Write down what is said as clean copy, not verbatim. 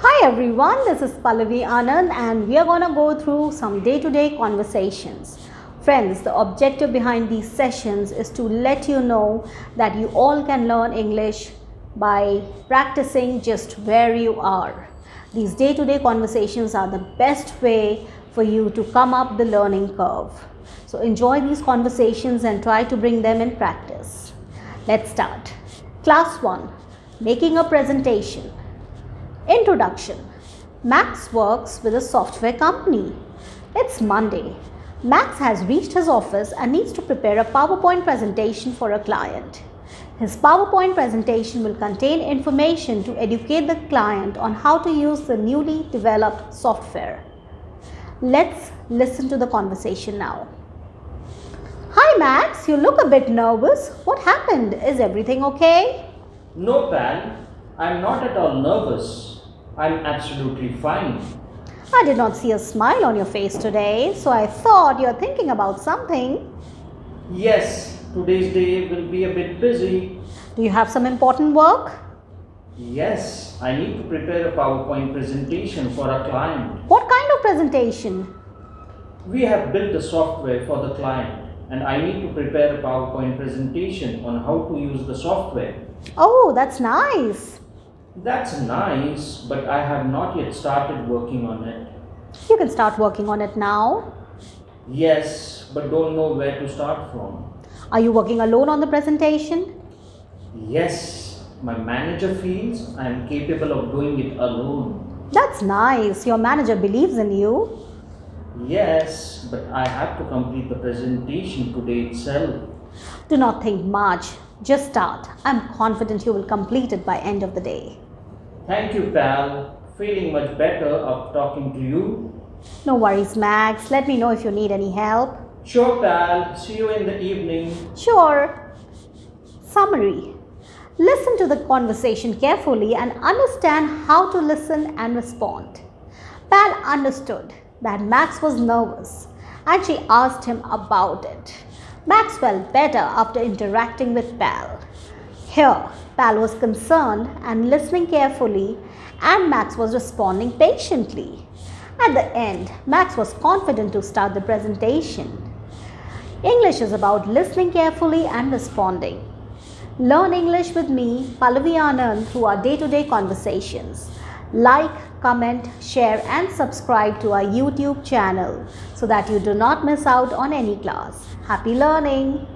Hi everyone, this is Pallavi Anand and we are going to go through some day-to-day conversations. Friends, the objective behind these sessions is to let you know that you all can learn English by practicing just where you are. These day-to-day conversations are the best way for you to come up the learning curve. So enjoy these conversations and try to bring them in practice. Let's start. Class 1, making a presentation. Introduction. Max works with a software company. It's Monday. Max has reached his office and needs to prepare a PowerPoint presentation for a client. His PowerPoint presentation will contain information to educate the client on how to use the newly developed software. Let's listen to the conversation now. Hi Max, you look a bit nervous. What happened? Is everything okay? No, pal, I'm not at all nervous. I'm absolutely fine. I did not see a smile on your face today, so I thought you're thinking about something. Yes, today's day will be a bit busy. Do you have some important work? Yes, I need to prepare a PowerPoint presentation for a client. What kind of presentation? We have built the software for the client, and I need to prepare a PowerPoint presentation on how to use the software. Oh, that's nice. That's nice, but I have not yet started working on it. You can start working on it now. Yes, but don't know where to start from. Are you working alone on the presentation? Yes, my manager feels I am capable of doing it alone. That's nice. Your manager believes in you. Yes, but I have to complete the presentation today itself. Do not think much. Just start. I'm confident you will complete it by end of the day. Thank you, pal. Feeling much better after talking to you. No worries, Max. Let me know if you need any help. Sure, pal. See you in the evening. Sure. Summary. Listen to the conversation carefully and understand how to listen and respond. Pal understood that Max was nervous and she asked him about it. Max felt better after interacting with Pal. Here, Pal was concerned and listening carefully, and Max was responding patiently. At the end, Max was confident to start the presentation. English is about listening carefully and responding. Learn English with me, Pallavi Anand, through our day-to-day conversations. Like, comment, share and subscribe to our YouTube channel so that you do not miss out on any class. Happy learning!